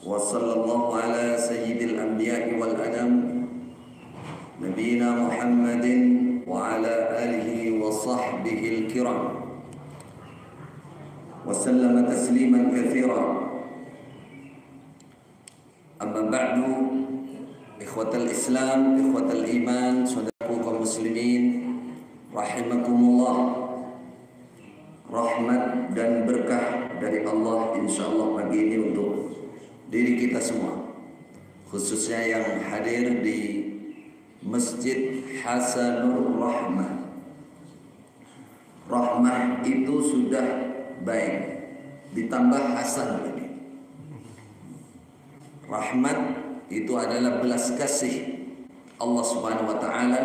وصلى الله على سيد الأنبياء والأنام نبينا محمد وعلى آله وصحبه الكرام وسلم تسليما كثيرا. أما بعد، إخوة الإسلام، إخوة الإيمان, saudaraku kaum muslimin rahimakumullah. Rahmat dan berkah dari Allah insyaallah pagi ini untuk diri kita semua, khususnya yang hadir di Masjid Hasanur Rahmah. Rahmah itu sudah baik, ditambah hasan ini. Rahmat itu adalah belas kasih Allah Subhanahu wa taala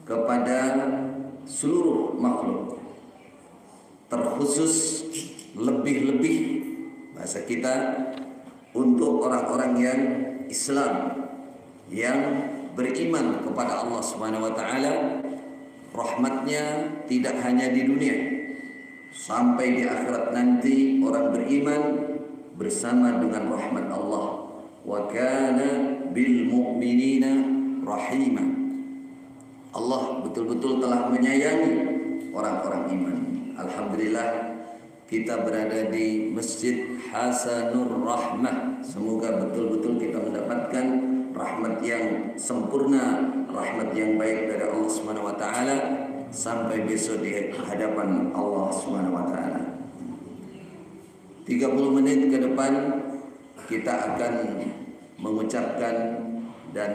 kepada seluruh makhluk. Terkhusus lebih-lebih bahasa kita untuk orang-orang yang Islam, yang beriman kepada Allah Subhanahu wa taala. Rahmatnya tidak hanya di dunia, sampai di akhirat nanti orang beriman bersama dengan rahmat Allah. Wa kana bil mu'minina rahima. Allah betul-betul telah menyayangi orang-orang iman. Alhamdulillah kita berada di Masjid Hasanur Rahmah. Semoga betul-betul kita mendapatkan rahmat yang sempurna, rahmat yang baik dari Allah Subhanahu wa taala sampai besok di hadapan Allah Subhanahu wa taala. 30 menit ke depan kita akan mengucapkan dan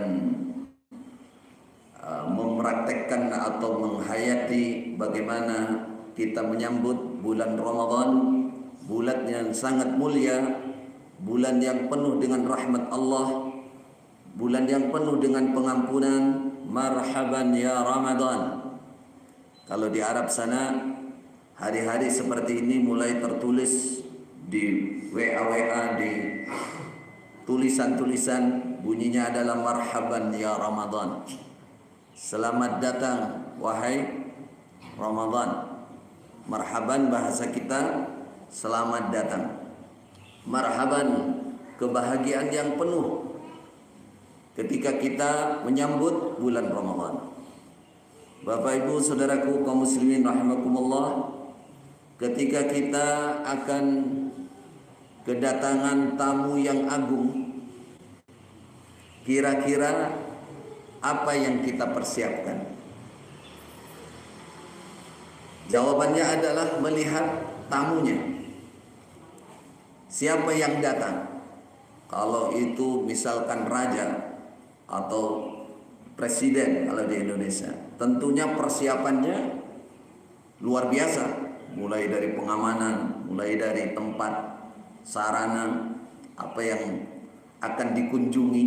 mempraktekkan atau menghayati bagaimana kita menyambut bulan Ramadan, bulan yang sangat mulia, bulan yang penuh dengan rahmat Allah, bulan yang penuh dengan pengampunan. Marhaban ya Ramadan. Kalau di Arab sana, hari-hari seperti ini mulai tertulis di WA, di tulisan-tulisan, bunyinya adalah marhaban ya Ramadan. Selamat datang wahai Ramadan. Marhaban bahasa kita selamat datang. Marhaban kebahagiaan yang penuh ketika kita menyambut bulan Ramadan. Bapak Ibu saudaraku kaum muslimin rahimakumullah, ketika kita akan kedatangan tamu yang agung, kira-kira apa yang kita persiapkan? Jawabannya adalah melihat tamunya. Siapa yang datang? Kalau itu misalkan raja atau presiden kalau di Indonesia, tentunya persiapannya luar biasa. Mulai dari pengamanan, mulai dari tempat, sarana, apa yang akan dikunjungi,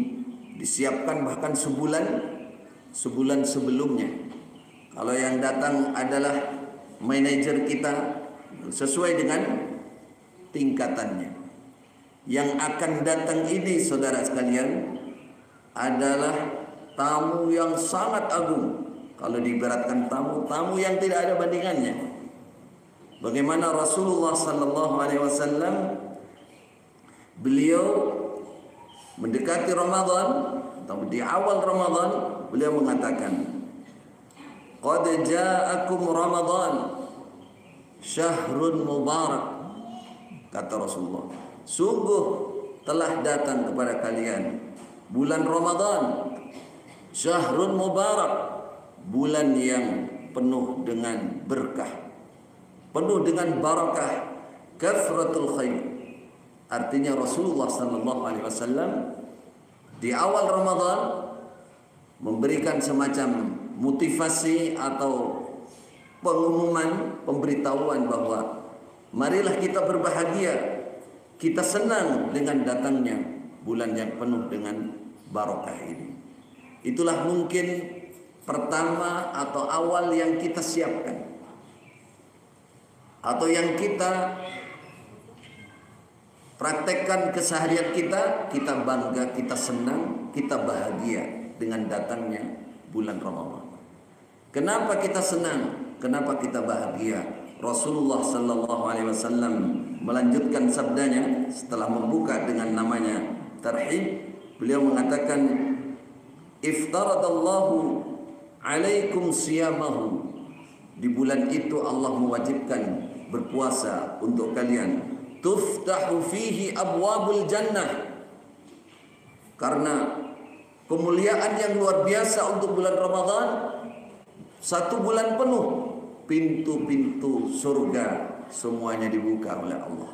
disiapkan bahkan sebulan sebelumnya. Kalau yang datang adalah manajer kita, sesuai dengan tingkatannya. Yang akan datang ini saudara sekalian adalah tamu yang sangat agung. Kalau diibaratkan tamu yang tidak ada bandingannya. Bagaimana Rasulullah sallallahu alaihi wasallam, beliau mendekati Ramadan atau di awal Ramadan, beliau mengatakan, qad ja'akum Ramadan syahrun mubarak. Kata Rasulullah, sungguh telah datang kepada kalian bulan Ramadan, syahrun mubarak, bulan yang penuh dengan berkah, penuh dengan barakah, kathratul khair. Artinya Rasulullah sallallahu alaihi wasallam di awal Ramadan memberikan semacam motivasi atau pengumuman, pemberitahuan bahwa marilah kita berbahagia, kita senang dengan datangnya bulan yang penuh dengan barakah ini. Itulah mungkin pertama atau awal yang kita siapkan, atau yang kita praktekkan keseharian kita. Kita bangga, kita senang, kita bahagia dengan datangnya bulan Ramadan. Kenapa kita senang? Kenapa kita bahagia? Rasulullah sallallahu alaihi wasallam melanjutkan sabdanya setelah membuka dengan namanya tarhib, beliau mengatakan iftaradallahu alaikum siyamahu, di bulan itu Allah mewajibkan berpuasa untuk kalian, tuftahu fihi abwabul jannah, karena kemuliaan yang luar biasa untuk bulan Ramadan. 1 bulan penuh pintu-pintu surga semuanya dibuka oleh Allah.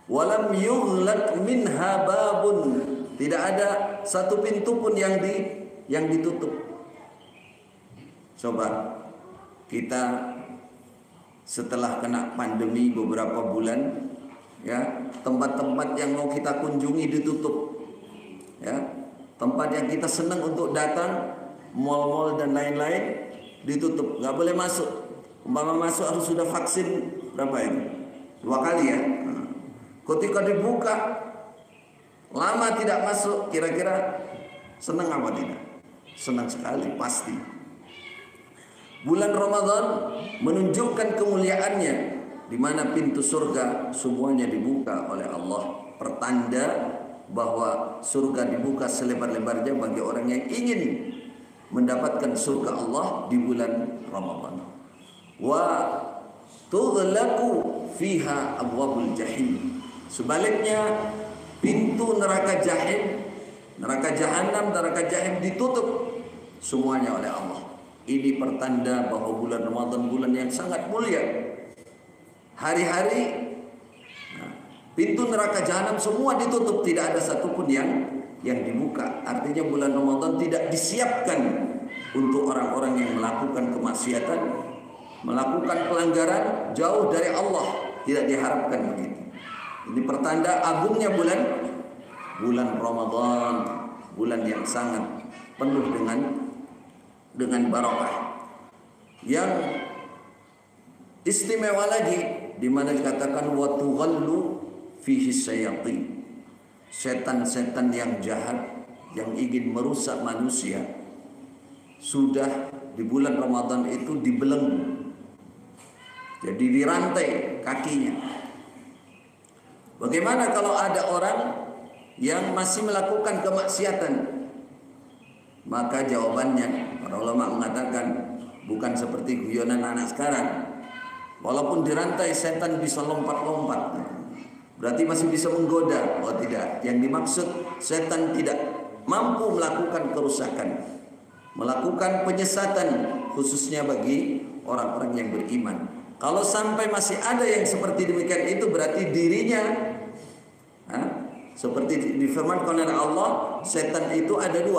Walam yughlaq minha babun, tidak ada satu pintu pun yang ditutup. Coba kita setelah kena pandemi beberapa bulan, ya, tempat-tempat yang mau kita kunjungi ditutup, ya, tempat yang kita senang untuk datang, mal-mal dan lain-lain ditutup, nggak boleh masuk. Umpama masuk harus sudah vaksin berapa ini? 2 kali ya. Ketika dibuka lama tidak masuk, kira-kira senang apa tidak? Senang sekali pasti. Bulan Ramadan menunjukkan kemuliaannya, di mana pintu surga semuanya dibuka oleh Allah, pertanda bahwa surga dibuka selebar-lebarnya bagi orang yang ingin mendapatkan surga Allah di bulan Ramadan. Wa tughlaqu fiha abwabul jahim. Sebaliknya pintu neraka jahim, neraka jahanam, neraka jahim ditutup semuanya oleh Allah. Ini pertanda bahwa bulan Ramadan bulan yang sangat mulia. Hari-hari pintu neraka jahanam semua ditutup, tidak ada satupun yang dibuka. Artinya bulan Ramadan tidak disiapkan untuk orang-orang yang melakukan kemaksiatan, melakukan pelanggaran jauh dari Allah. Tidak diharapkan begitu. Ini pertanda agungnya bulan Ramadan, bulan yang sangat penuh dengan barakah. Yang istimewa lagi, di mana dikatakan wa tughallu fihi syayatin. Setan-setan yang jahat yang ingin merusak manusia sudah di bulan Ramadan itu dibelenggu. Jadi dirantai kakinya. Bagaimana kalau ada orang yang masih melakukan kemaksiatan? Maka jawabannya, para ulama mengatakan bukan seperti guyonan anak sekarang. Walaupun dirantai, setan bisa lompat-lompat, berarti masih bisa menggoda. Oh tidak, yang dimaksud setan tidak mampu melakukan kerusakan, melakukan penyesatan, khususnya bagi orang-orang yang beriman. Kalau sampai masih ada yang seperti demikian, itu berarti dirinya seperti difirmankan oleh Allah, setan itu ada 2.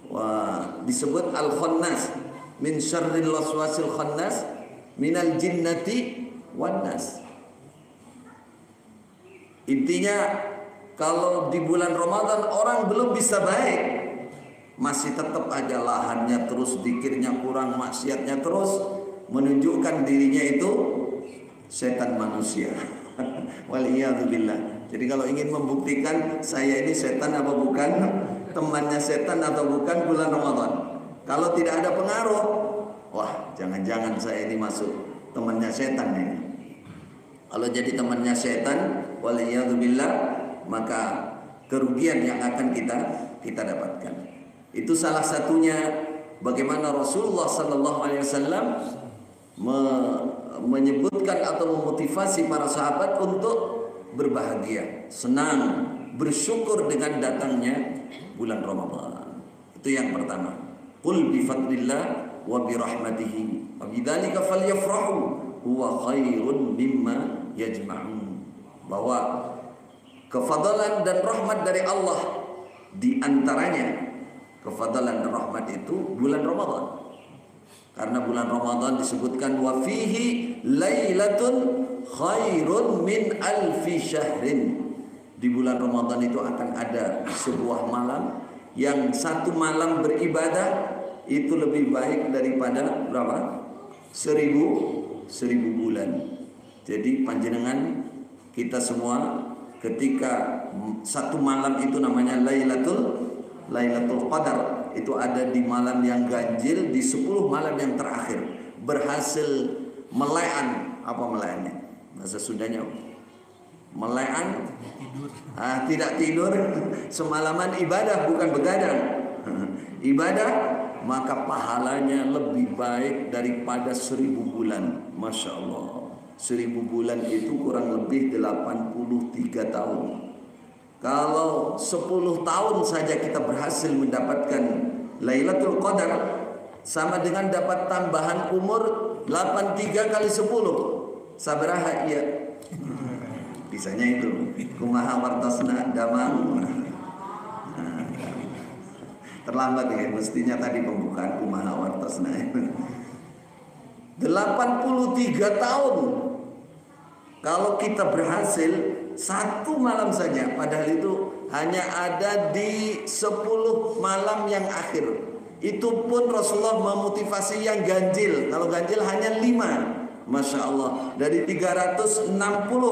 Wah, disebut al-khannas, min syarril waswasil khannas, minal jinnati wan nas. Intinya kalau di bulan Ramadan orang belum bisa baik, masih tetap aja lahannya terus, zikirnya kurang, maksiatnya terus, menunjukkan dirinya itu setan manusia. Waliyadzubillah. Jadi kalau ingin membuktikan saya ini setan apa bukan, temannya setan atau bukan bulan Ramadan, kalau tidak ada pengaruh, wah jangan-jangan saya ini masuk temannya setan ini. Kalau jadi temannya setan, waliyadzubillah, maka kerugian yang akan kita dapatkan. Itu salah satunya bagaimana Rasulullah sallallahu alaihi wasallam menyebutkan atau memotivasi para sahabat untuk berbahagia, senang, bersyukur dengan datangnya bulan Ramadan. Itu yang pertama. Qul bi fadlillah wa bi rahmatihi wa bidzalika falyafrahu huwa khairun mimma yajma'un. Bahwa kefadalan dan rahmat dari Allah, di antaranya kefadalan dan rahmat itu bulan Ramadan. Karena bulan Ramadan disebutkan wa fihi lailatun khairun min alfi syahrin. Di bulan Ramadan itu akan ada sebuah malam yang satu malam beribadah itu lebih baik daripada berapa? 1000 bulan. Jadi panjenengan kita semua ketika satu malam itu namanya Lailatul Qadar, itu ada di malam yang ganjil, di 10 malam yang terakhir, berhasil melayan, apa melayannya? Bahasa Sundanya melean, tidak tidur, semalaman ibadah bukan begadang. Ibadah maka pahalanya lebih baik daripada 1000 bulan. Masya Allah, 1000 bulan itu kurang lebih 83 tahun. Kalau 10 tahun saja kita berhasil mendapatkan Lailatul Qadar, sama dengan dapat tambahan umur 83 kali 10. Sabaraha iya. Bisanya itu kumaha wartasna damang. Terlambat ya, mestinya tadi pembukaan kumaha wartasna. 83 tahun. Kalau kita berhasil satu malam saja, padahal itu hanya ada di 10 malam yang akhir. Itu pun Rasulullah memotivasi yang ganjil. Kalau ganjil hanya 5. Masya Allah, dari 360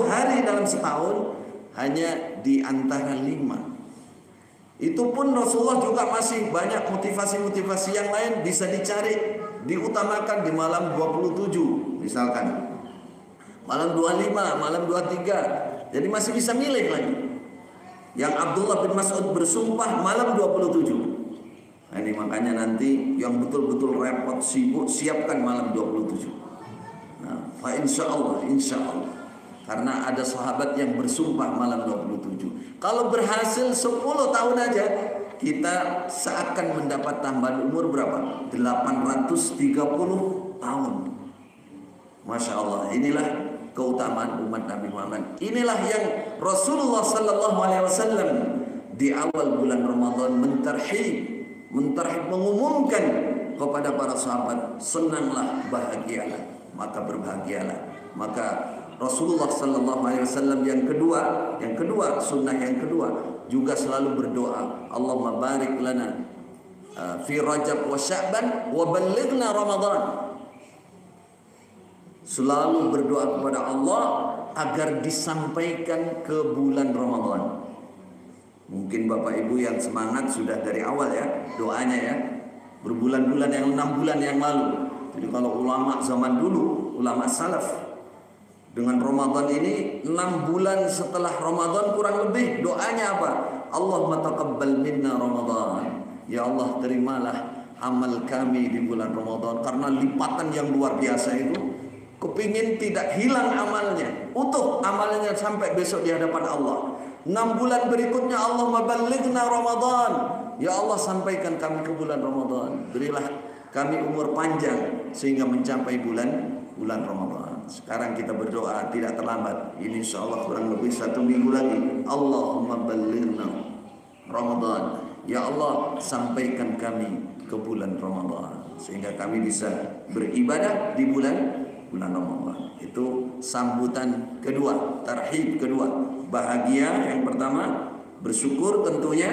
hari dalam setahun hanya di antara 5. Itu pun Rasulullah juga masih banyak motivasi-motivasi yang lain bisa dicari, diutamakan di malam 27 misalkan, malam 25, malam 23. Jadi masih bisa milih lagi. Yang Abdullah bin Mas'ud bersumpah malam 27. Nah, ini makanya nanti yang betul-betul repot sibuk siapkan malam 27. Nah, insya Allah. Karena ada sahabat yang bersumpah malam 27. Kalau berhasil 10 tahun aja, kita seakan mendapat tambahan umur berapa? 830 tahun. Masya Allah, inilah keutamaan umat Nabi Muhammad. Inilah yang Rasulullah sallallahu alaihi wasallam di awal bulan Ramadan mentarhib mengumumkan kepada para sahabat, senanglah, bahagialah, maka berbahagialah. Maka Rasulullah sallallahu alaihi wasallam yang kedua, sunnah yang kedua juga selalu berdoa, Allahumma barik lana fi Rajab wa Sya'ban wa ballighna Ramadan. Selalu berdoa kepada Allah agar disampaikan ke bulan Ramadan. Mungkin Bapak Ibu yang semangat sudah dari awal ya doanya ya, berbulan-bulan yang 6 bulan yang lalu. Jadi kalau ulama zaman dulu, ulama salaf, dengan Ramadan ini 6 bulan setelah Ramadan kurang lebih doanya apa? Allahumma taqabbal minna Ramadan. Ya Allah, terimalah amal kami di bulan Ramadan. Karena lipatan yang luar biasa itu, kepingin tidak hilang amalnya, utuh amalnya sampai besok di hadapan Allah. 6 bulan berikutnya Allahumma ballighna Ramadan. Ya Allah, sampaikan kami ke bulan Ramadan. Berilah kami umur panjang sehingga mencapai bulan Ramadan. Sekarang kita berdoa tidak terlambat. Ini insya Allah kurang lebih 1 minggu lagi. Allahumma ballighna Ramadan. Ya Allah, sampaikan kami ke bulan Ramadan sehingga kami bisa beribadah di bulan Ramadan. Itu sambutan kedua, tarhib kedua. Bahagia yang pertama, bersyukur tentunya.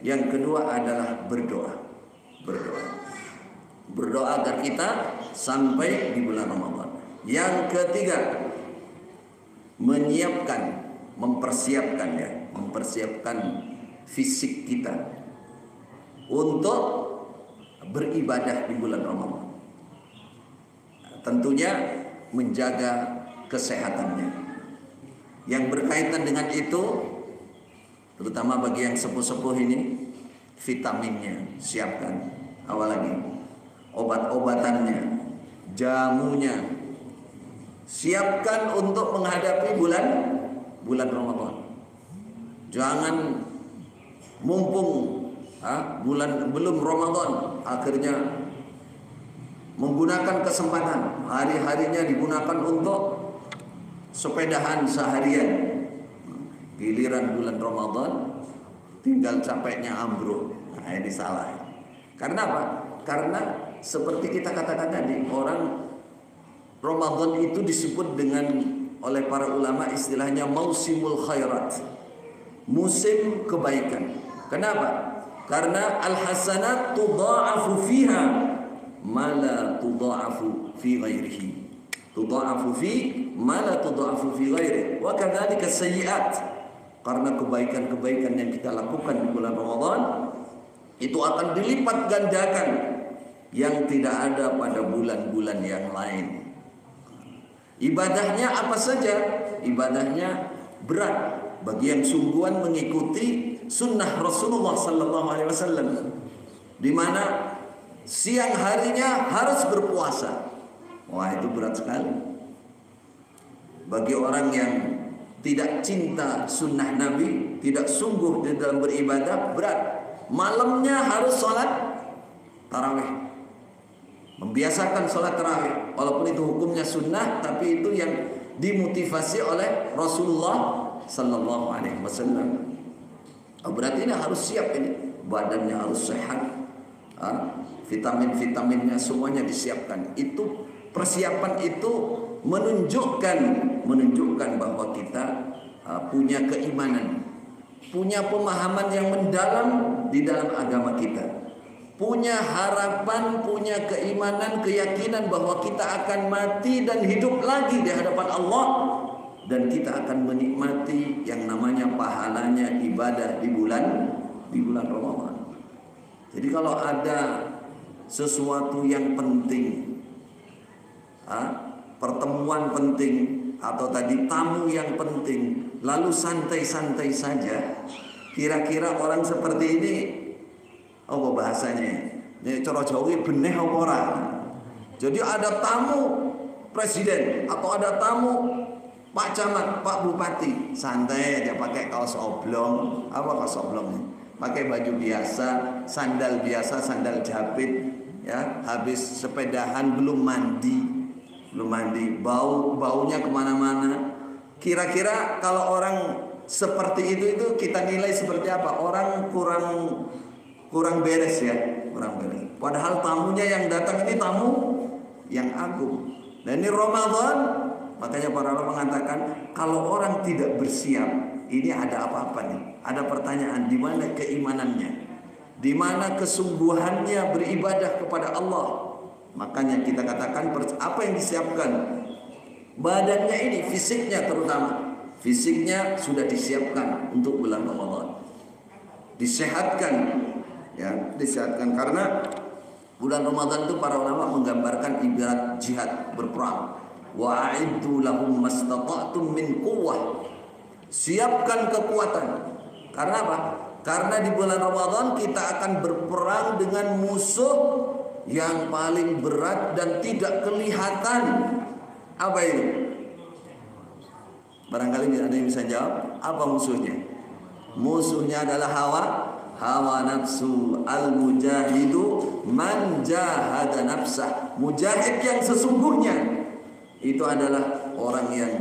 Yang kedua adalah berdoa. Berdoa agar kita sampai di bulan Ramadan. Yang ketiga, mempersiapkan fisik kita untuk beribadah di bulan Ramadan. Tentunya menjaga kesehatannya. Yang berkaitan dengan itu, terutama bagi yang sepuh-sepuh ini, vitaminnya siapkan. Awal lagi, obat-obatannya, jamunya siapkan untuk menghadapi bulan Ramadan. Jangan mumpung bulan belum Ramadan akhirnya menggunakan kesempatan, hari-harinya digunakan untuk sepedahan seharian. Giliran bulan Ramadan tinggal capeknya ambruk. Nah, ini salah. Karena apa? Karena seperti kita katakan tadi, orang Ramadan itu disebut dengan oleh para ulama istilahnya mausimul khairat, musim kebaikan. Kenapa? Karena al-hasanat tudha'afu fiha ma la tudha'afu fi ghairihi. Tudha'afu fi ma la tudha'afu fi ghairihi. Wa kadzalika sayyi'at. Karena kebaikan-kebaikan yang kita lakukan di bulan Ramadan itu akan dilipat gandakan yang tidak ada pada bulan-bulan yang lain. Ibadahnya apa saja? Ibadahnya berat bagi yang sungguhan mengikuti sunnah Rasulullah Sallallahu Alaihi Wasallam, di mana siang harinya harus berpuasa. Wah, itu berat sekali. Bagi orang yang tidak cinta sunnah Nabi, tidak sungguh di dalam beribadah, berat. Malamnya harus sholat tarawih, membiasakan sholat tarawih, walaupun itu hukumnya sunnah, tapi itu yang dimotivasi oleh Rasulullah Sallallahu Alaihi Wasallam. Berarti ini harus siap, ini badannya harus sehat, vitamin-vitaminnya semuanya disiapkan. Itu persiapan itu menunjukkan bahwa kita punya keimanan, punya pemahaman yang mendalam di dalam agama kita, punya harapan, punya keimanan, keyakinan bahwa kita akan mati dan hidup lagi di hadapan Allah, dan kita akan menikmati yang namanya pahalanya ibadah di bulan Ramadan. Jadi kalau ada sesuatu yang penting, pertemuan penting, atau tadi tamu yang penting, lalu santai-santai saja, kira-kira orang seperti ini apa bahasanya? Ini cara Jawa beneh apa ora? Jadi ada tamu presiden atau ada tamu Pak Camat, Pak Bupati, santai aja pakai kaos oblong. Apa kaos oblong? Pakai baju biasa, sandal biasa, sandal jepit, ya. Habis sepedahan belum mandi, baunya kemana-mana. Kira-kira kalau orang seperti itu kita nilai seperti apa? Orang kurang beres ya, kurang beres. Padahal tamunya yang datang ini tamu yang agung. Dan ini Ramadan, makanya para ulama mengatakan kalau orang tidak bersiap, ini ada apa-apa nih? Ada pertanyaan, di mana keimanannya? Di mana kesungguhannya beribadah kepada Allah? Makanya kita katakan apa yang disiapkan? Badannya ini, fisiknya terutama. Fisiknya sudah disiapkan untuk bulan Ramadan. Disehatkan, ya, disehatkan karena bulan Ramadan itu para ulama menggambarkan ibarat jihad, berperang. Wa a'iddu lahum mastata'tum min quwwah. Siapkan kekuatan. Karena apa? Karena di bulan Ramadan kita akan berperang dengan musuh yang paling berat dan tidak kelihatan. Apa itu? Barangkali ada yang bisa jawab. Apa musuhnya? Musuhnya adalah hawa nafsu. Al-mujahidu man jahada nafsah. Mujahid yang sesungguhnya itu adalah orang yang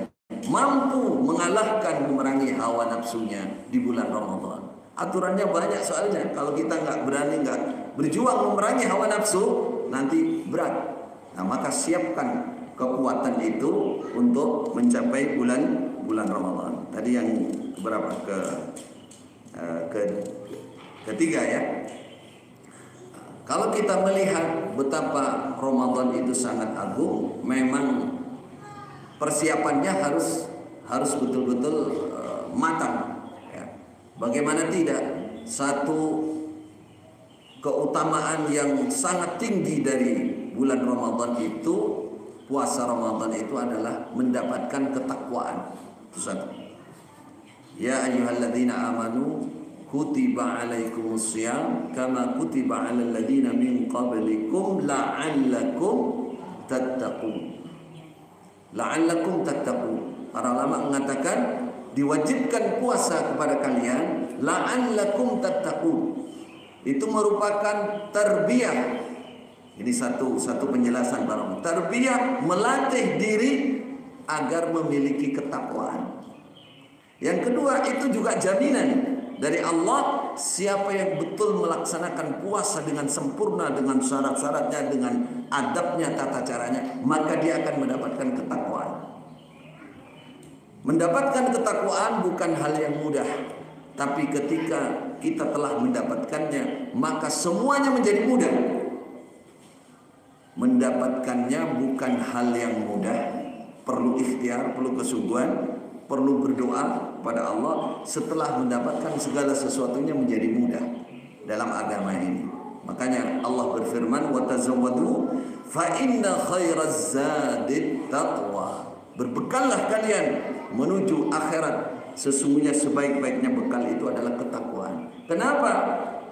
mampu mengalahkan, memerangi hawa nafsunya di bulan Ramadan. Aturannya banyak soalnya. Kalau kita nggak berani, nggak berjuang memerangi hawa nafsu, nanti berat. Nah, maka siapkan kekuatan itu untuk mencapai bulan Ramadan. Tadi yang berapa? Ketiga ya. Kalau kita melihat betapa Ramadan itu sangat agung, memang persiapannya harus betul-betul matang. Ya. Bagaimana tidak? Satu keutamaan yang sangat tinggi dari bulan Ramadan itu, puasa Ramadan itu adalah mendapatkan ketakwaan. Itu satu. Ya ayyuhalladzina amanu kutiba alaikumusiyam kama kutiba alal ladzina min qablikum la'allakum tattaqun. La'allakum tattaqun. Para ulama mengatakan diwajibkan puasa kepada kalian, la'allakum tattaqun. Itu merupakan tarbiyah. Ini satu penjelasan para ulama. Tarbiyah, melatih diri agar memiliki ketakwaan. Yang kedua, itu juga jaminan dari Allah, siapa yang betul melaksanakan puasa dengan sempurna, dengan syarat-syaratnya, dengan adabnya, tata caranya, maka dia akan mendapatkan ketakwaan. Mendapatkan ketakwaan bukan hal yang mudah, tapi ketika kita telah mendapatkannya, maka semuanya menjadi mudah. Mendapatkannya bukan hal yang mudah, perlu ikhtiar, perlu kesungguhan, perlu berdoa kepada Allah. Setelah mendapatkan segala sesuatunya menjadi mudah dalam agama ini. Makanya Allah berfirman, wa tazawwadu fa inna khairaz zadit taqwa. Berbekallah kalian menuju akhirat. Sesungguhnya sebaik-baiknya bekal itu adalah ketakwaan. Kenapa?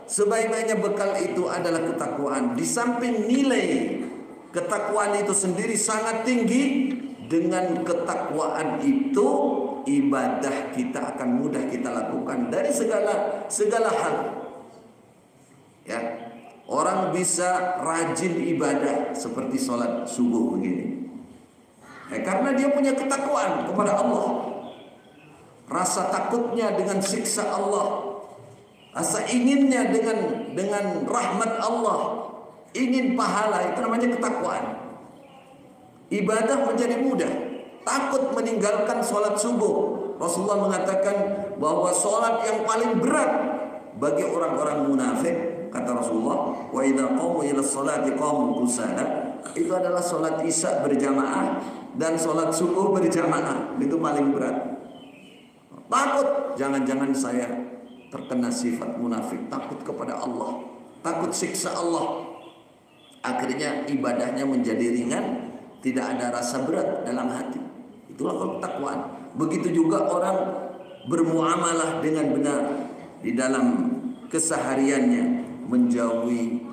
Sebaik-baiknya bekal itu adalah ketakwaan. Di samping nilai ketakwaan itu sendiri sangat tinggi, dengan ketakwaan itu ibadah kita akan mudah kita lakukan dari segala hal. Ya, orang bisa rajin ibadah seperti sholat subuh begini. Karena dia punya ketakwaan kepada Allah. Rasa takutnya dengan siksa Allah, rasa inginnya dengan rahmat Allah, ingin pahala, itu namanya ketakwaan. Ibadah menjadi mudah. Takut meninggalkan sholat subuh. Rasulullah mengatakan bahwa sholat yang paling berat bagi orang-orang munafik, kata Rasulullah, wa idza qamu ila sholati qamu kusala, itu adalah sholat isya berjamaah dan sholat subuh berjamaah. Itu paling berat. Takut jangan-jangan saya terkena sifat munafik, takut kepada Allah, takut siksa Allah. Akhirnya ibadahnya menjadi ringan, tidak ada rasa berat dalam hati. Itulah ketakwaan. Begitu juga orang bermuamalah dengan benar di dalam kesehariannya, menjauhi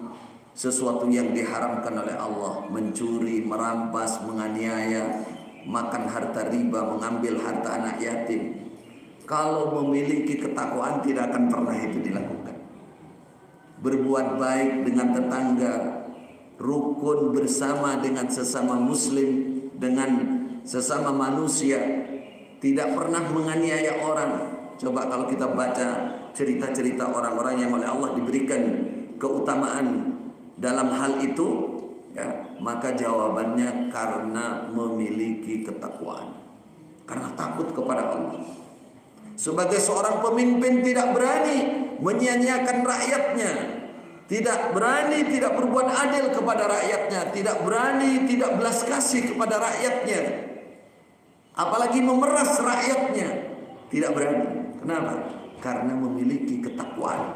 sesuatu yang diharamkan oleh Allah, mencuri, merampas, menganiaya, makan harta riba, mengambil harta anak yatim. Kalau memiliki ketakwaan tidak akan pernah itu dilakukan. Berbuat baik dengan tetangga, rukun bersama dengan sesama muslim, dengan sesama manusia, tidak pernah menganiaya orang. Coba kalau kita baca cerita-cerita orang-orang yang oleh Allah diberikan keutamaan dalam hal itu, ya, maka jawabannya karena memiliki ketakwaan, karena takut kepada Allah. Sebagai seorang pemimpin tidak berani menyia-nyiakan rakyatnya, tidak berani tidak berbuat adil kepada rakyatnya, tidak berani tidak belas kasih kepada rakyatnya, apalagi memeras rakyatnya, tidak berani. Kenapa? Karena memiliki ketakwaan.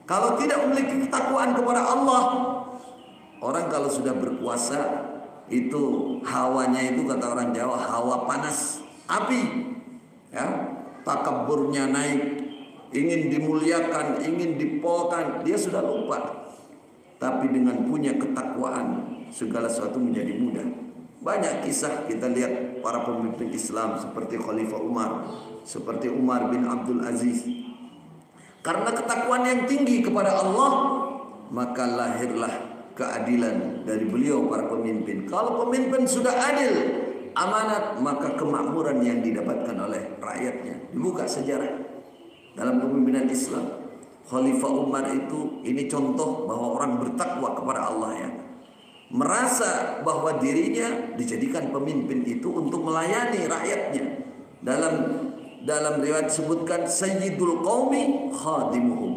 Kalau tidak memiliki ketakwaan kepada Allah, orang kalau sudah berkuasa itu hawanya itu, kata orang Jawa, hawa panas api, ya, takaburnya naik, ingin dimuliakan, ingin dipolkan, dia sudah lupa. Tapi dengan punya ketakwaan, segala sesuatu menjadi mudah. Banyak kisah kita lihat para pemimpin Islam seperti Khalifah Umar, seperti Umar bin Abdul Aziz. Karena ketakwaan yang tinggi kepada Allah, maka lahirlah keadilan dari beliau para pemimpin. Kalau pemimpin sudah adil, amanat, maka kemakmuran yang didapatkan oleh rakyatnya. Dibuka sejarah dalam kepemimpinan Islam, Khalifah Umar itu, ini contoh bahwa orang bertakwa kepada Allah, ya, merasa bahwa dirinya dijadikan pemimpin itu untuk melayani rakyatnya. Dalam riwayat disebutkan Sayyidul Qaumi Khadimuhum,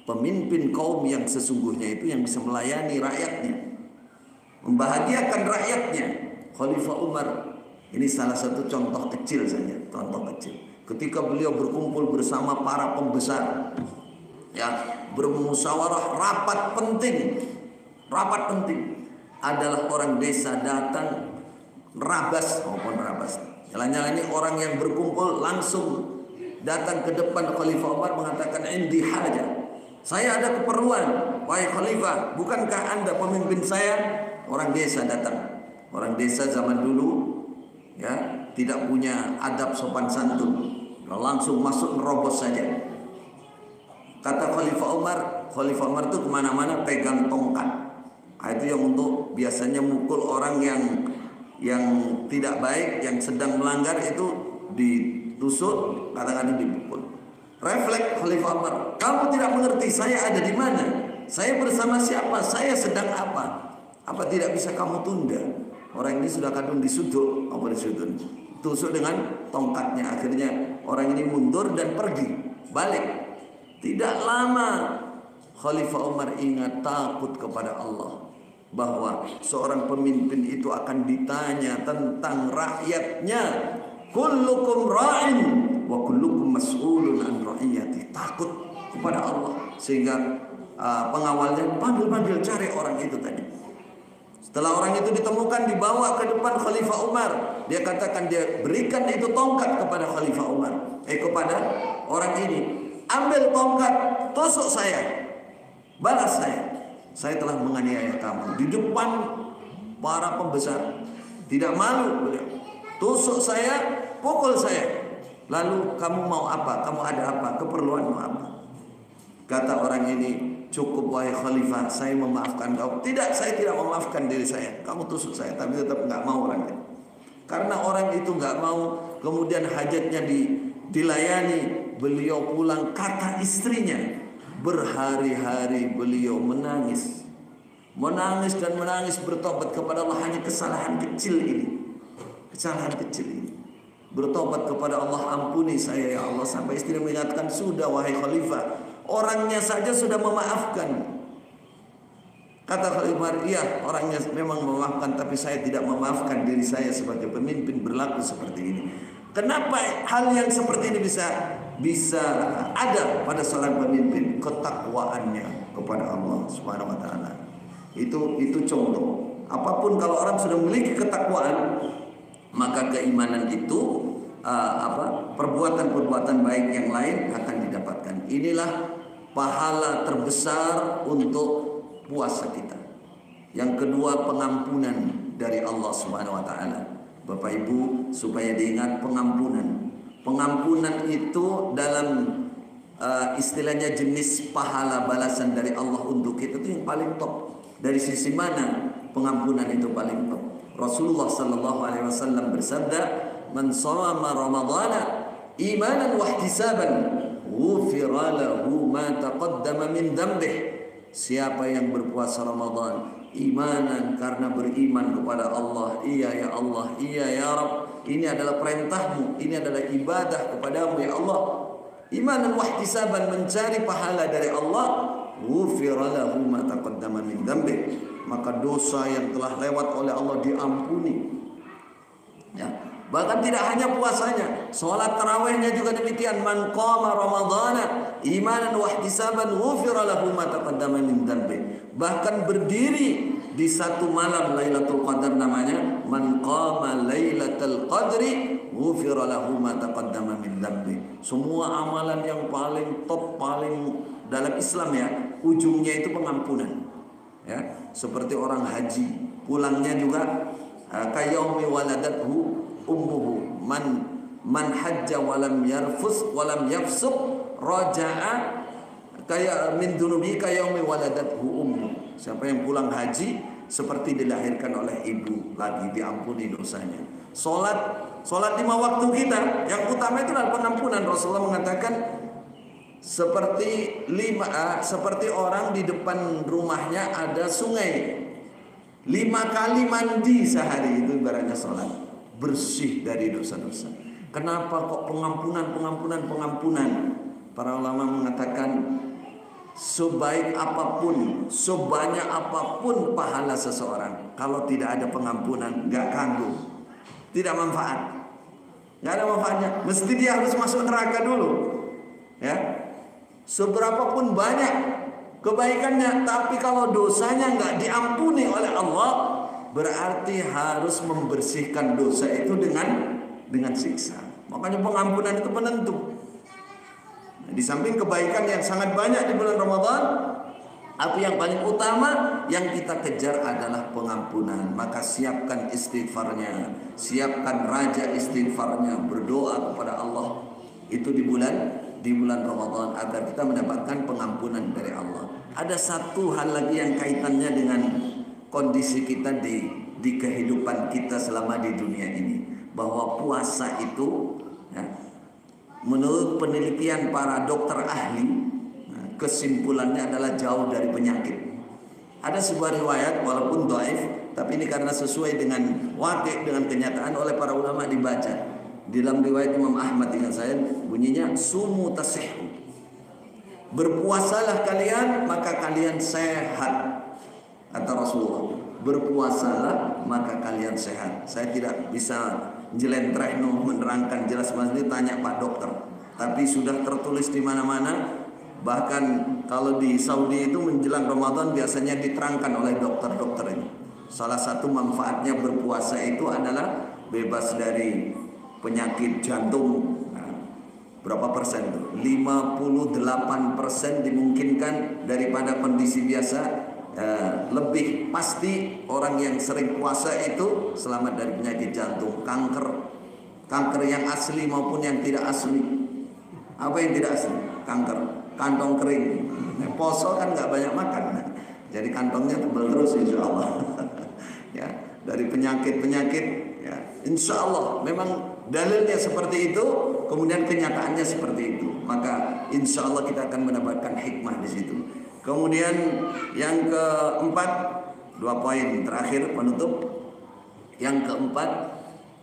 pemimpin kaum yang sesungguhnya itu yang bisa melayani rakyatnya, membahagiakan rakyatnya. Khalifah Umar ini salah satu contoh kecil saja, contoh kecil. Ketika beliau berkumpul bersama para pembesar, ya, bermusyawarah, rapat penting adalah orang desa datang, rabas maupun rabas. Jalan-jalan ini orang yang berkumpul langsung datang ke depan Khalifah Umar mengatakan, indi haja, saya ada keperluan, wahai Khalifah, bukankah Anda pemimpin saya? Orang desa datang. Orang desa zaman dulu, ya, tidak punya adab sopan santun, langsung masuk nerobos saja. Kata Khalifah Umar itu kemana-mana pegang tongkat. Itu yang untuk biasanya mukul orang yang tidak baik, yang sedang melanggar itu ditusuk, kadang-kadang dipukul. Refleks Khalifah Umar, kamu tidak mengerti saya ada di mana, saya bersama siapa, saya sedang apa tidak bisa kamu tunda? Orang ini sudah kadung disudut, tusuk dengan tongkatnya. Akhirnya orang ini mundur dan pergi, balik. Tidak lama Khalifah Umar ingat, takut kepada Allah, bahwa seorang pemimpin itu akan ditanya tentang rakyatnya. Kullukum ra'in wa kullukum mas'ulun an ra'iyati. Takut kepada Allah, sehingga pengawalnya panggil cari orang itu tadi. Setelah orang itu ditemukan, dibawa ke depan Khalifah Umar. Dia katakan, dia berikan itu tongkat kepada Khalifah Umar. Kepada orang ini. Ambil tongkat, tusuk saya. Balas saya. Saya telah menganiaya kamu. Di depan para pembesar. Tidak malu beliau. Tusuk saya, pukul saya. Lalu kamu mau apa? Kamu ada apa? Keperluanmu apa? Kata orang ini, cukup wahai khalifah, saya memaafkan kau. Tidak, saya tidak memaafkan diri saya. Kamu tusuk saya, tapi tetap nggak mau orangnya. Karena orang itu nggak mau, kemudian hajatnya dilayani. Beliau pulang, kata istrinya, berhari-hari beliau menangis. Menangis dan menangis, bertobat kepada Allah, hanya kesalahan kecil ini. Kesalahan kecil ini. Bertobat kepada Allah, ampuni saya ya Allah. Sampai istri mengatakan, sudah wahai khalifah, orangnya saja sudah memaafkan. Kata Khalifah, iya orangnya memang memaafkan, tapi saya tidak memaafkan diri saya sebagai pemimpin berlaku seperti ini. Kenapa hal yang seperti ini bisa ada pada seorang pemimpin? Ketakwaannya kepada Allah Subhanahu wa taala. Itu contoh. Apapun kalau orang sudah memiliki ketakwaan, maka keimanan itu perbuatan-perbuatan baik yang lain akan didapatkan. Inilah pahala terbesar untuk puasa kita. Yang kedua, pengampunan dari Allah Subhanahu wa taala. Bapak Ibu, supaya diingat pengampunan. Pengampunan itu dalam istilahnya jenis pahala balasan dari Allah untuk kita itu yang paling top. Dari sisi mana pengampunan itu paling top? Rasulullah sallallahu alaihi wasallam bersabda, "Man shama Ramadhana imanan wa ihtisaban, ghufira lahu ma taqaddama min dhanbihi." Siapa yang berpuasa Ramadan imanan karena beriman kepada Allah, iya ya Allah, iya ya Rabb, ini adalah perintahmu, ini adalah ibadah kepadamu ya Allah. Imanan wa ihtisaban, mencari pahala dari Allah, ghufira lahu ma taqaddama min dhanbihi, maka dosa yang telah lewat oleh Allah diampuni. Ya, bahkan tidak hanya puasanya, salat tarawihnya juga demikian. Man qama ramadhana imanan wa ihtisaban ghufira lahu ma taqaddama min dhanbihi. Bahkan berdiri di satu malam Lailatul Qadar namanya, man qama lailatul qadri ghufira lahu ma taqaddama min dhanbihi. Semua amalan yang paling top, paling dalam Islam ya, ujungnya itu pengampunan. Ya, seperti orang haji, pulangnya juga kayaumi waladathu ummuhu, man hajja walam yarfus walam yafsuq raja'a kaya min dunubi kayaumi waladathu ummu. Siapa yang pulang haji seperti dilahirkan oleh ibu lagi, diampuni dosanya. Salat 5 waktu kita yang utama itu adalah pengampunan. Rasulullah mengatakan seperti orang di depan rumahnya ada sungai, 5 kali mandi sehari, itu ibaratnya sholat, bersih dari dosa-dosa. Kenapa kok pengampunan? Para ulama mengatakan sebaik apapun, sebanyak apapun pahala seseorang, kalau tidak ada pengampunan, gak kanggu, tidak manfaat, gak ada manfaatnya. Mesti dia harus masuk neraka dulu. Ya, seberapapun banyak kebaikannya, tapi kalau dosanya nggak diampuni oleh Allah, berarti harus membersihkan dosa itu dengan siksa. Makanya pengampunan itu penentu. Di samping kebaikan yang sangat banyak di bulan Ramadan, tapi yang paling utama yang kita kejar adalah pengampunan. Maka siapkan istighfarnya, siapkan raja istighfarnya, berdoa kepada Allah itu di bulan Ramadan agar kita mendapatkan pengampunan dari Allah. Ada satu hal lagi yang kaitannya dengan kondisi kita di kehidupan kita selama di dunia ini, bahwa puasa itu ya, menurut penelitian para dokter ahli, kesimpulannya adalah jauh dari penyakit. Ada sebuah riwayat walaupun dhaif, tapi ini karena sesuai dengan waqi', dengan kenyataan oleh para ulama dibaca. Di dalam riwayat Imam Ahmad dengan saya bunyinya sumu tasihhu. Berpuasalah kalian maka kalian sehat. Kata Rasulullah, berpuasalah maka kalian sehat. Saya tidak bisa jelentreh menerangkan jelas ini, tanya Pak Dokter. Tapi sudah tertulis di mana-mana. Bahkan kalau di Saudi itu menjelang Ramadan biasanya diterangkan oleh dokter-dokter ini. Salah satu manfaatnya berpuasa itu adalah bebas dari penyakit jantung. Nah, berapa persen tuh? 58% dimungkinkan daripada kondisi biasa. Lebih pasti orang yang sering puasa itu selamat dari penyakit jantung, kanker yang asli maupun yang tidak asli. Apa yang tidak asli? Kanker kantong kering. Poso kan nggak banyak makan, jadi kantongnya tebal terus insya Allah. Ya, dari penyakit ya, insya Allah memang dalilnya seperti itu, kemudian kenyataannya seperti itu, maka insya Allah kita akan mendapatkan hikmah di situ. Kemudian yang keempat, 2 poin terakhir penutup. Yang keempat,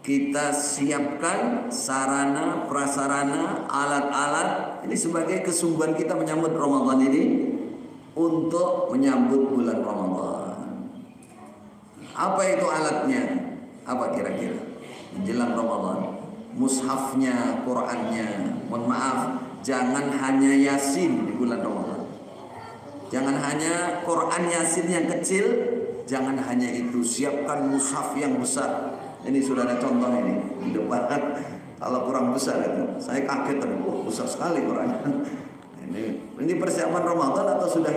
kita siapkan sarana, prasarana, alat-alat ini sebagai kesungguhan kita menyambut Ramadan ini, untuk menyambut bulan Ramadan. Apa itu alatnya? Apa kira-kira? Menjelang Ramadan, mushafnya, Qurannya. Mohon maaf, jangan hanya Yasin di bulan Ramadan. Jangan hanya Quran Yasin yang kecil, jangan hanya itu, siapkan mushaf yang besar. Ini sudah ada contoh ini di depan. Kalau kurang besar itu, saya kaget tadi, besar sekali Quran. Ini persiapan Ramadan atau sudah?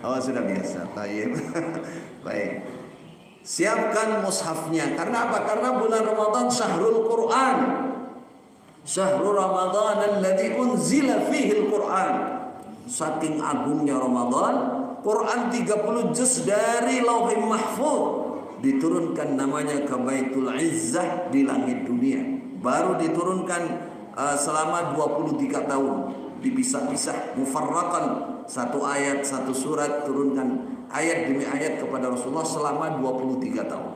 Oh, sudah biasa. Baik. Siapkan mushafnya. Karena apa? Karena bulan Ramadan syahrul Quran. Syahrul Ramadan alladzi unzila fihi al-Quran. Saking agungnya Ramadan, Quran 30 juz dari Lauhul Mahfuz diturunkan namanya ke Baitul Izzah di langit dunia. Baru diturunkan selama 23 tahun. Dipisah-pisah, mufarraqan, satu ayat, satu surat, turunkan ayat demi ayat kepada Rasulullah selama 23 tahun.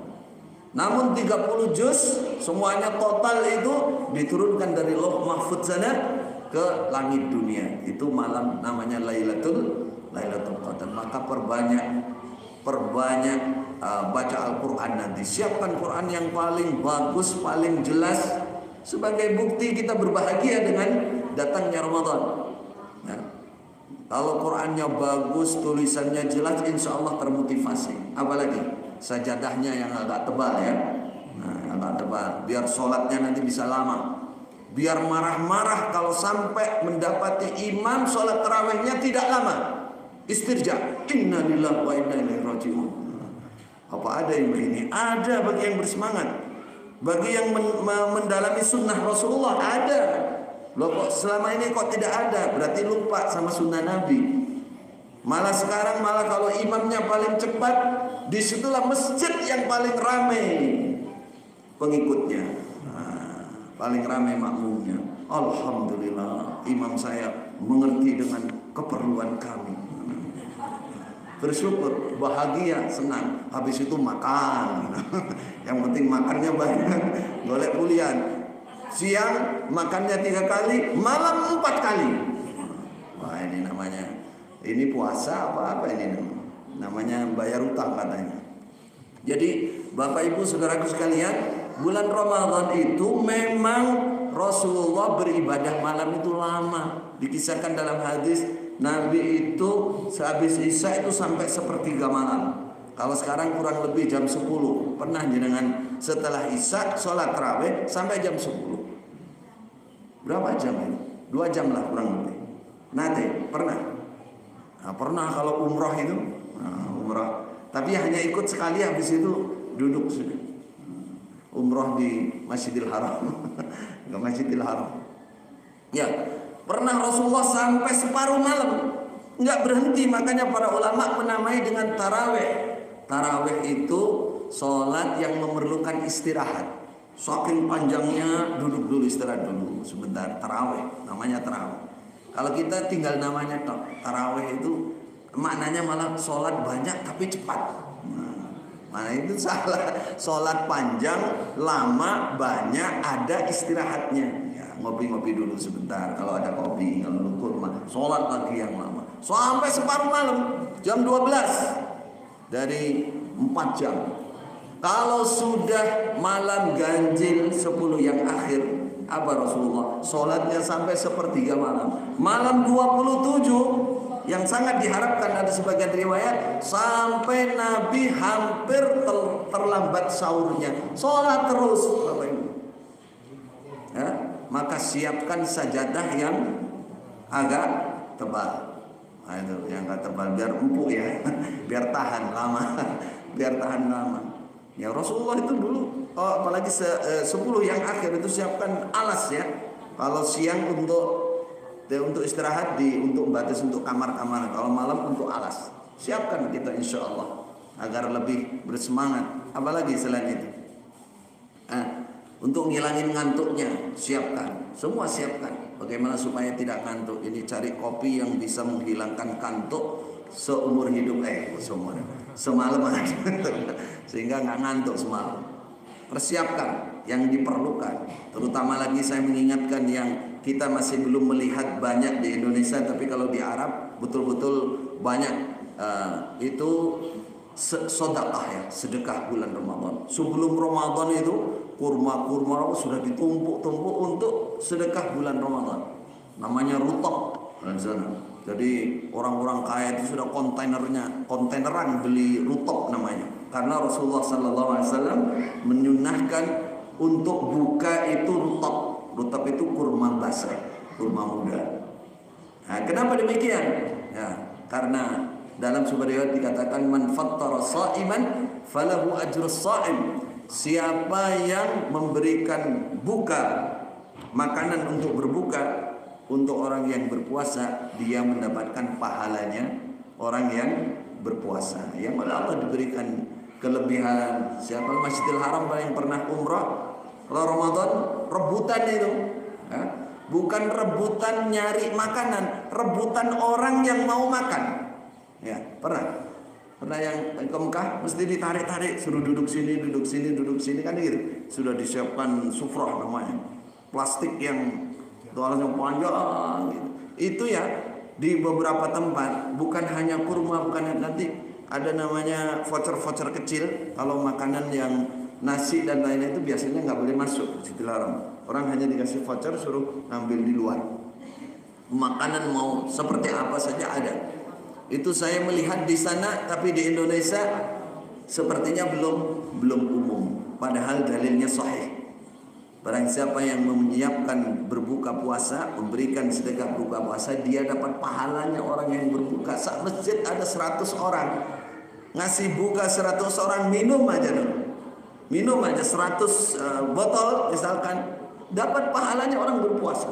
Namun 30 juz semuanya total itu diturunkan dari Lauh Mahfuz sana ke langit dunia. Itu malam namanya Lailatul Qadar. Maka perbanyak baca Al-Quran nanti. Siapkan Quran yang paling bagus, paling jelas, sebagai bukti kita berbahagia dengan datangnya Ramadan. Ya. Kalau Qurannya bagus, tulisannya jelas, insya Allah termotivasi. Apalagi sajadahnya yang agak tebal ya. Nah, agak tebal, biar sholatnya nanti bisa lama. Biar marah-marah kalau sampai mendapati imam sholat tarawihnya tidak lama. Istirja, inna lillahi wa inna ilaihi raji'un. Apa ada yang begini? Ada bagi yang bersemangat, bagi yang mendalami sunnah Rasulullah ada. Loh kok selama ini kok tidak ada? Berarti lupa sama sunnah Nabi. Malah sekarang kalau imamnya paling cepat, disitulah masjid yang paling ramai pengikutnya. Paling ramai makmumnya. Alhamdulillah, imam saya mengerti dengan keperluan kami. Bersyukur, bahagia, senang. Habis itu makan. Yang penting makannya banyak. Golek pulian. Siang makannya 3 kali, malam 4 kali. Wah, ini namanya, ini puasa apa ini namanya bayar utang katanya. Jadi Bapak Ibu saudaraku sekalian, bulan Ramadan itu memang Rasulullah beribadah malam itu lama. Dikisahkan dalam hadis, Nabi itu sehabis Isya itu sampai 1/3 malam. Kalau sekarang kurang lebih jam 10. Pernah jenengan setelah Isya sholat tarawih sampai jam 10. Berapa jam itu? 2 jam lah kurang lebih. Nanti pernah? Nah, pernah kalau umrah itu, umrah. Tapi hanya ikut sekali, habis itu duduk sudah. Umrah di Masjidil Haram. Ke Masjidil Haram. Ya, pernah Rasulullah sampai separuh malam, nggak berhenti. Makanya para ulama menamai dengan taraweh. Taraweh itu sholat yang memerlukan istirahat. Saking panjangnya, duduk dulu, istirahat dulu sebentar. Taraweh, namanya taraweh. Kalau kita tinggal namanya taraweh itu maknanya malah sholat banyak tapi cepat. Nah itu salah. Sholat panjang, lama, banyak, ada istirahatnya. Ya, ngopi-ngopi dulu sebentar. Kalau ada kopi, kalau kurma, sholat lagi yang lama. Sampai separuh malam, jam 12. Dari 4 jam. Kalau sudah malam ganjil 10 yang akhir, apa Rasulullah? Sholatnya sampai 1/3 malam. Malam 27 yang sangat diharapkan, ada sebagian riwayat sampai Nabi hampir terlambat sahurnya, sholat terus, Bapak Ibu. Ya, maka siapkan sajadah yang agak tebal. Nah, itu yang agak tebal biar empuk ya, biar tahan lama, biar tahan lama. Ya Rasulullah itu dulu, apalagi 10 yang akhir itu siapkan alas ya. Kalau siang untuk istirahat, untuk batas untuk kamar-kamar. Kalau malam untuk alas. Siapkan kita insya Allah agar lebih bersemangat. Apalagi selain itu, untuk ngilangin ngantuknya siapkan. Semua siapkan. Bagaimana supaya tidak ngantuk? Ini cari kopi yang bisa menghilangkan kantuk seumur hidup, semalam sehingga nggak ngantuk semalam. Persiapkan yang diperlukan. Terutama lagi saya mengingatkan yang kita masih belum melihat banyak di Indonesia, tapi kalau di Arab betul-betul banyak. Itu sedekah ya, sedekah bulan Ramadan. Sebelum Ramadan itu kurma sudah ditumpuk-tumpuk untuk sedekah bulan Ramadan. Namanya rutab. Jadi orang-orang kaya itu sudah kontaineran beli rutab namanya. Karena Rasulullah SAW menyunahkan untuk buka itu rutab. Rutab itu kurma basah, kurma muda. Nah, kenapa demikian? Ya, karena dalam sebuah riwayat dikatakan man fattara sha'iman falahu ajrus sha'im. Siapa yang memberikan buka makanan untuk berbuka untuk orang yang berpuasa, dia mendapatkan pahalanya orang yang berpuasa. Yang oleh Allah diberikan kelebihan. Siapa Masjidil Haram yang pernah umrah kalau Ramadan, rebutan itu ya. Bukan rebutan nyari makanan, rebutan orang yang mau makan. Ya, pernah yang ke Mekah mesti ditarik-tarik, suruh duduk sini kan gitu. Sudah disiapkan sufrah namanya, plastik yang tualannya panjang gitu. Itu ya di beberapa tempat, bukan hanya kurma, bukan nanti ada namanya voucher kecil. Kalau makanan yang nasi dan lainnya itu biasanya nggak boleh masuk, dilarang. Orang hanya dikasih voucher, suruh ngambil di luar. Makanan mau seperti apa saja ada. Itu saya melihat di sana, tapi di Indonesia sepertinya belum umum. Padahal dalilnya sahih. Barang siapa yang menyiapkan berbuka puasa, memberikan sedekah buka puasa, dia dapat pahalanya orang yang berbuka. Saat masjid ada 100 orang, ngasih buka 100 orang, minum aja 100 botol misalkan, dapat pahalanya orang berpuasa.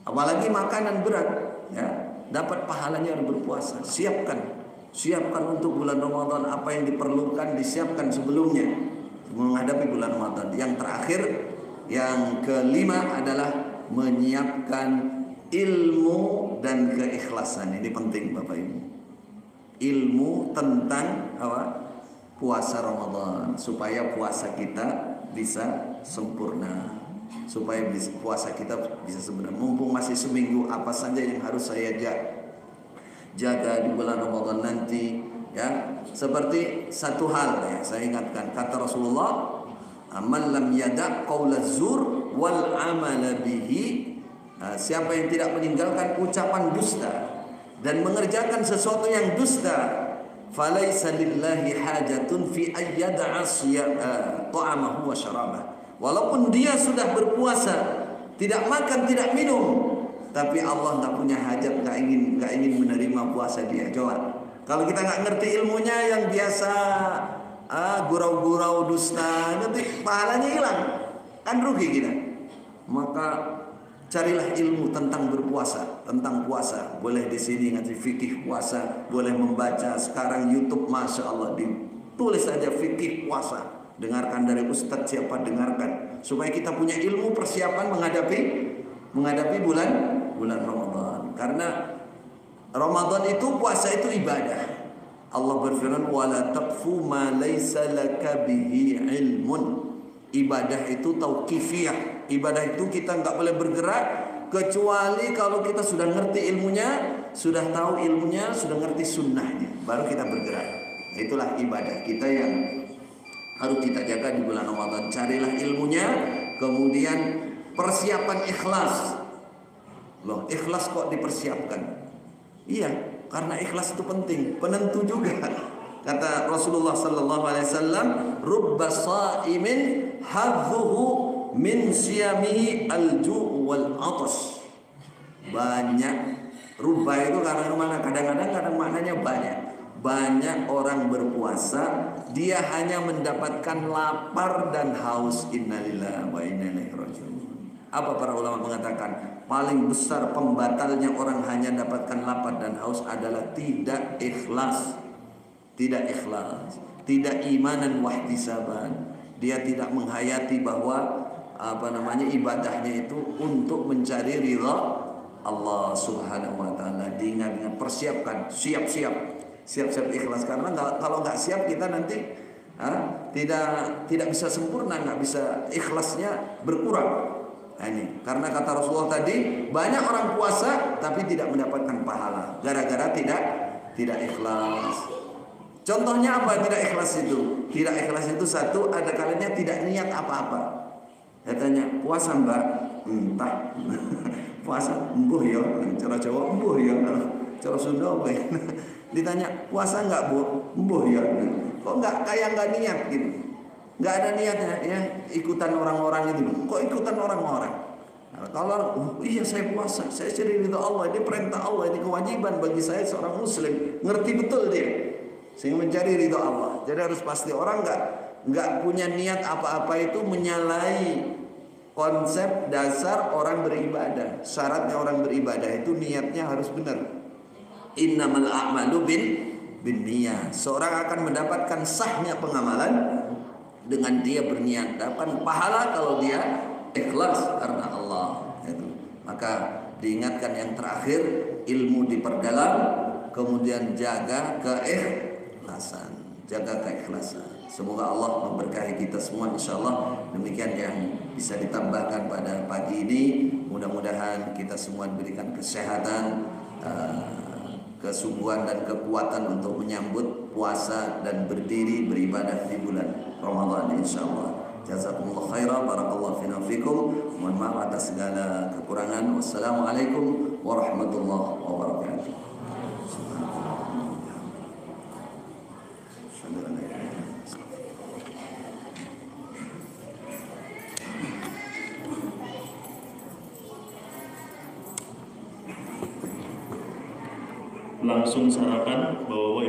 Apalagi makanan berat ya, dapat pahalanya orang berpuasa. Siapkan untuk bulan Ramadan apa yang diperlukan, disiapkan sebelumnya menghadapi bulan Ramadan. Yang terakhir, yang kelima adalah menyiapkan ilmu dan keikhlasan. Ini penting Bapak Ibu. Ilmu tentang puasa Ramadan, supaya puasa kita bisa sempurna, supaya puasa kita bisa sempurna. Mumpung masih seminggu, apa saja yang harus saya jaga di bulan Ramadan nanti ya. Seperti satu hal ya, saya ingatkan kata Rasulullah, man lam yada' qaulaz zur wal amala bihi. Siapa yang tidak meninggalkan ucapan dusta dan mengerjakan sesuatu yang dusta, falaisa lillahi hajatun fi ayyada'a ta'amahu wa syarabah. Walaupun dia sudah berpuasa, tidak makan, tidak minum, tapi Allah nggak punya hajat, nggak ingin menerima puasa dia. Coba kalau kita nggak ngerti ilmunya, yang biasa gurau-gurau dusta, nanti pahalanya hilang, kan rugi kita. Maka carilah ilmu tentang berpuasa, tentang puasa. Boleh di sini ngaji fikih puasa, boleh membaca. Sekarang YouTube masya Allah ditulis saja fikih puasa. Dengarkan dari ustadz siapa, dengarkan supaya kita punya ilmu persiapan menghadapi bulan Ramadan. Karena Ramadan itu, puasa itu ibadah. Allah berfirman, wala taqfu ma laysa laka bihi ilmun. Ibadah itu tauqifiyah. Ibadah itu kita nggak boleh bergerak kecuali kalau kita sudah ngerti ilmunya, sudah tahu ilmunya, sudah ngerti sunnahnya, baru kita bergerak. Itulah ibadah kita yang harus kita jaga di bulan Ramadan. Carilah ilmunya, kemudian persiapan ikhlas. Loh, ikhlas kok dipersiapkan? Iya, karena ikhlas itu penting, penentu juga. Kata Rasulullah sallallahu alaihi wasallam, "Rubba sha'imin hadzuhu min siyamihi al-ju' wal 'atash." Banyak, rubba itu kadang-kadang maknanya banyak. Banyak orang berpuasa, dia hanya mendapatkan lapar dan haus. Innalillahi wa inna ilaihi raji'un. Apa para ulama mengatakan? Paling besar pembatalnya orang hanya dapatkan lapar dan haus adalah tidak ikhlas. Tidak ikhlas, tidak imanan wahtisaban. Dia tidak menghayati bahwa ibadahnya itu untuk mencari ridha Allah Subhanahu wa taala. Diingat-ingat, persiapkan, siap-siap ikhlas, karena kalau nggak siap kita nanti tidak bisa sempurna, nggak bisa, ikhlasnya berkurang. Nah, ini karena kata Rasulullah tadi, banyak orang puasa tapi tidak mendapatkan pahala gara-gara tidak ikhlas. Contohnya apa tidak ikhlas itu? Tidak ikhlas itu satu, ada kalanya tidak niat apa-apa. Katanya, puasa mbak? Entah. Puasa embuh ya, cara Jawa embuh ya, cara Sunda apa ya? Ditanya, puasa enggak bu? Embuh ya. Kok enggak, kayak enggak niat gitu. Enggak ada niatnya, ya ikutan orang-orang itu. Kok ikutan orang-orang? Nah, kalau iya saya puasa, saya cari ridha Allah, ini perintah Allah, ini kewajiban bagi saya seorang muslim. Ngerti betul dia. Sehingga mencari ridha Allah. Jadi harus pasti, orang enggak punya niat apa-apa itu menyalahi konsep dasar orang beribadah. Syaratnya orang beribadah itu niatnya harus benar. Innamal a'malu bin niyat. Seorang akan mendapatkan sahnya pengamalan dengan dia berniat, dapat pahala kalau dia ikhlas karena Allah. Itu. Maka diingatkan yang terakhir, ilmu diperdalam, kemudian jaga keikhlasan, Semoga Allah memberkahi kita semua, insyaallah. Demikian yang bisa ditambahkan pada pagi ini. Mudah-mudahan kita semua diberikan kesehatan, kesungguhan dan kekuatan untuk menyambut puasa dan berdiri beribadah di bulan Ramadan, insyaallah. Jazakumullah khairan, barakallahu fina fikum. Mohon maaf atas segala kekurangan. Wassalamualaikum warahmatullahi wabarakatuh. Langsung sarapan bawa